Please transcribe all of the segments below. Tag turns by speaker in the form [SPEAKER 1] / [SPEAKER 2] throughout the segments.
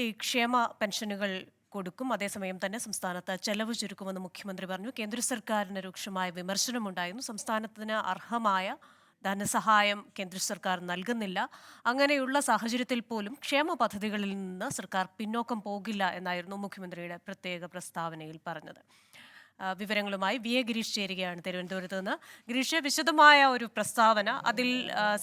[SPEAKER 1] ഈ ക്ഷേമ പെൻഷനുകൾ കൊടുക്കും. അതേസമയം തന്നെ സംസ്ഥാനത്ത് ചെലവ് ചുരുക്കുമെന്ന് മുഖ്യമന്ത്രി പറഞ്ഞു. കേന്ദ്ര സർക്കാരിന് രൂക്ഷമായ വിമർശനമുണ്ടായിരുന്നു. സംസ്ഥാനത്തിന് അർഹമായ ധനസഹായം കേന്ദ്ര സർക്കാർ നൽകുന്നില്ല. അങ്ങനെയുള്ള സാഹചര്യത്തിൽ പോലും ക്ഷേമ പദ്ധതികളിൽ നിന്ന് സർക്കാർ പിന്നോക്കം പോകില്ല എന്നായിരുന്നു മുഖ്യമന്ത്രിയുടെ പ്രത്യേക പ്രസ്താവനയിൽ പറഞ്ഞത്. വിവരങ്ങളുമായി വി എ ഗിരീഷ് ചേരുകയാണ് തിരുവനന്തപുരത്ത് നിന്ന്. ഗിരീഷ്, വിശദമായ ഒരു പ്രസ്താവന അതിൽ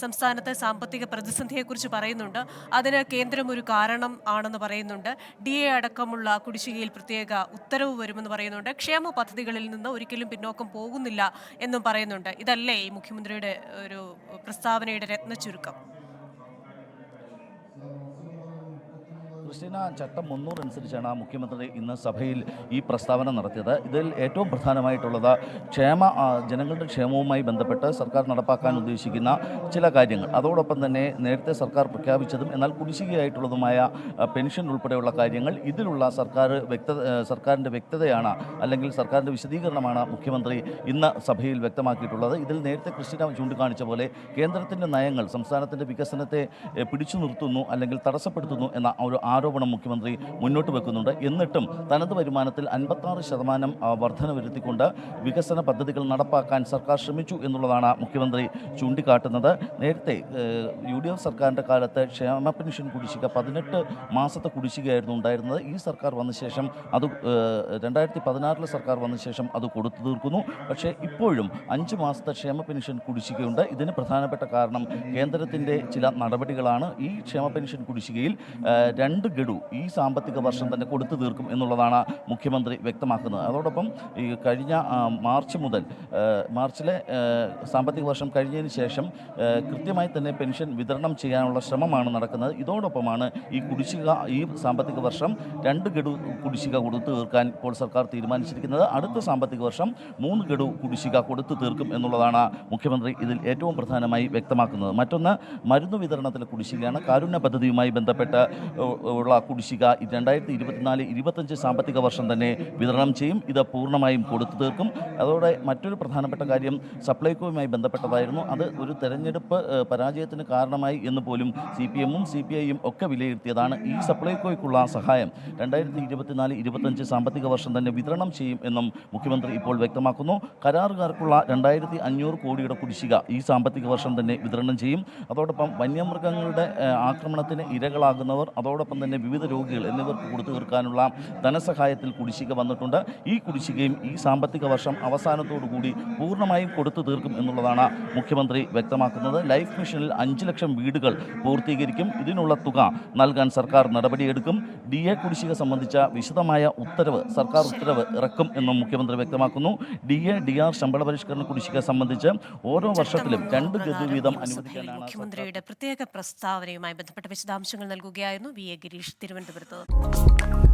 [SPEAKER 1] സംസ്ഥാനത്തെ സാമ്പത്തിക പ്രതിസന്ധിയെക്കുറിച്ച് പറയുന്നുണ്ട്. അതിന് കേന്ദ്രം ഒരു കാരണം ആണെന്ന് പറയുന്നുണ്ട്. DA അടക്കമുള്ള കുടിശ്ശികയിൽ പ്രത്യേക ഉത്തരവ് വരുമെന്ന് പറയുന്നുണ്ട്. ക്ഷേമ പദ്ധതികളിൽ നിന്ന് ഒരിക്കലും പിന്നോക്കം പോകുന്നില്ല എന്നും പറയുന്നുണ്ട്. ഇതല്ലേ ഈ മുഖ്യമന്ത്രിയുടെ ഒരു പ്രസ്താവനയുടെ രത്നച്ചുരുക്കം?
[SPEAKER 2] ക്രിസ്റ്റീന, ചട്ടം 300 അനുസരിച്ചാണ് മുഖ്യമന്ത്രി ഇന്ന് സഭയിൽ ഈ പ്രസ്താവന നടത്തിയത്. ഇതിൽ ഏറ്റവും പ്രധാനമായിട്ടുള്ളത് ജനങ്ങളുടെ ക്ഷേമവുമായി ബന്ധപ്പെട്ട് സർക്കാർ നടപ്പാക്കാൻ ഉദ്ദേശിക്കുന്ന ചില കാര്യങ്ങൾ, അതോടൊപ്പം തന്നെ നേരത്തെ സർക്കാർ പ്രഖ്യാപിച്ചതും എന്നാൽ കുടിശ്ശികയായിട്ടുള്ളതുമായ പെൻഷൻ ഉൾപ്പെടെയുള്ള കാര്യങ്ങൾ. ഇതിലുള്ള സർക്കാരിൻ്റെ വ്യക്തതയാണ്, അല്ലെങ്കിൽ സർക്കാരിൻ്റെ വിശദീകരണമാണ് മുഖ്യമന്ത്രി ഇന്ന് സഭയിൽ വ്യക്തമാക്കിയിട്ടുള്ളത്. ഇതിൽ നേരത്തെ ക്രിസ്റ്റീന ചൂണ്ടിക്കാണിച്ച പോലെ കേന്ദ്രത്തിൻ്റെ നയങ്ങൾ സംസ്ഥാനത്തിൻ്റെ വികസനത്തെ പിടിച്ചു നിർത്തുന്നു അല്ലെങ്കിൽ തടസ്സപ്പെടുത്തുന്നു എന്ന ഒരു ആരോപണം മുഖ്യമന്ത്രി മുന്നോട്ട് വെക്കുന്നുണ്ട്. എന്നിട്ടും തനത് വരുമാനത്തിൽ 56% വർധന വരുത്തിക്കൊണ്ട് വികസന പദ്ധതികൾ നടപ്പാക്കാൻ സർക്കാർ ശ്രമിച്ചു എന്നുള്ളതാണ് മുഖ്യമന്ത്രി ചൂണ്ടിക്കാട്ടുന്നത്. നേരത്തെ UDF സർക്കാരിൻ്റെ കാലത്ത് ക്ഷേമ പെൻഷൻ കുടിശ്ശിക 18 മാസത്തെ കുടിശ്ശികയായിരുന്നു ഉണ്ടായിരുന്നത്. ഈ സർക്കാർ വന്ന ശേഷം അത് 2016 സർക്കാർ വന്ന ശേഷം അത് കൊടുത്തു തീർക്കുന്നു. പക്ഷേ ഇപ്പോഴും 5 മാസത്തെ ക്ഷേമ പെൻഷൻ കുടിശ്ശികയുണ്ട്. ഇതിന് പ്രധാനപ്പെട്ട കാരണം കേന്ദ്രത്തിൻ്റെ ചില നടപടികളാണ്. ഈ ക്ഷേമ പെൻഷൻ കുടിശ്ശികയിൽ 2 ഗഡു ഈ സാമ്പത്തിക വർഷം തന്നെ കൊടുത്തു തീർക്കും എന്നുള്ളതാണ് മുഖ്യമന്ത്രി വ്യക്തമാക്കുന്നത്. അതോടൊപ്പം ഈ കഴിഞ്ഞ മാർച്ചിലെ സാമ്പത്തിക വർഷം കഴിഞ്ഞതിന് ശേഷം കൃത്യമായി തന്നെ പെൻഷൻ വിതരണം ചെയ്യാനുള്ള ശ്രമമാണ് നടക്കുന്നത്. ഇതോടൊപ്പമാണ് ഈ സാമ്പത്തിക വർഷം 2 ഗഡു കുടിശ്ശിക കൊടുത്തു തീർക്കാൻ ഇപ്പോൾ സർക്കാർ തീരുമാനിച്ചിരിക്കുന്നത്. അടുത്ത സാമ്പത്തിക വർഷം 3 ഗഡു കുടിശ്ശിക കൊടുത്തു തീർക്കും എന്നുള്ളതാണ് മുഖ്യമന്ത്രി ഇതിൽ ഏറ്റവും പ്രധാനമായി വ്യക്തമാക്കുന്നത്. മറ്റൊന്ന് മരുന്ന് വിതരണത്തിലെ കുടിശ്ശികയാണ്. കാരുണ്യ പദ്ധതിയുമായി ബന്ധപ്പെട്ട് ഉള്ള കുടിശ്ശിക 2024-25 സാമ്പത്തിക വർഷം തന്നെ വിതരണം ചെയ്യും. ഇത് പൂർണ്ണമായും കൊടുത്തു തീർക്കും. അതോടെ മറ്റൊരു പ്രധാനപ്പെട്ട കാര്യം സപ്ലൈകോയുമായി ബന്ധപ്പെട്ടതായിരുന്നു. അത് ഒരു തെരഞ്ഞെടുപ്പ് പരാജയത്തിന് കാരണമായി എന്ന് പോലും CPM-ഉം CPI-യും ഒക്കെ വിലയിരുത്തിയതാണ്. ഈ സപ്ലൈകോയ്ക്കുള്ള സഹായം 2024-25 സാമ്പത്തിക വർഷം തന്നെ വിതരണം ചെയ്യും എന്നും മുഖ്യമന്ത്രി ഇപ്പോൾ വ്യക്തമാക്കുന്നു. കരാറുകാർക്കുള്ള 2500 കോടിയുടെ കുടിശ്ശിക ഈ സാമ്പത്തിക വർഷം തന്നെ വിതരണം ചെയ്യും. അതോടൊപ്പം വന്യമൃഗങ്ങളുടെ ആക്രമണത്തിന് ഇരകളാകുന്നവർ, അതോടൊപ്പം തന്നെ വിവിധ രോഗികൾ എന്നിവർക്ക് കൊടുത്തു തീർക്കാനുള്ള ധനസഹായത്തിൽ കുടിശ്ശിക വന്നിട്ടുണ്ട്. ഈ കുടിശ്ശികയും ഈ സാമ്പത്തിക വർഷം അവസാനത്തോടുകൂടി പൂർണ്ണമായും കൊടുത്തു തീർക്കും എന്നുള്ളതാണ് മുഖ്യമന്ത്രി വ്യക്തമാക്കുന്നത്. ലൈഫ് മിഷനിൽ 5 ലക്ഷം വീടുകൾ പൂർത്തീകരിക്കും. ഇതിനുള്ള തുക നൽകാൻ സർക്കാർ നടപടിയെടുക്കും. DA കുടിശ്ശിക സംബന്ധിച്ച വിശദമായ സർക്കാർ ഉത്തരവ് ഇറക്കും എന്നും മുഖ്യമന്ത്രി വ്യക്തമാക്കുന്നു. DA DR ശമ്പള പരിഷ്കരണ കുടിശ്ശിക സംബന്ധിച്ച് ഓരോ വർഷത്തിലും 2 ഗഡു വീതം അനുവദിക്കാനാണ്
[SPEAKER 1] മുഖ്യമന്ത്രിയുടെ പ്രത്യേക പ്രസ്താവനയുമായി ബന്ധപ്പെട്ട വിശദാംശങ്ങൾ നൽകുകയായിരുന്നു വി എ ഗിരീഷ് തിരുവനന്തപുരത്ത്.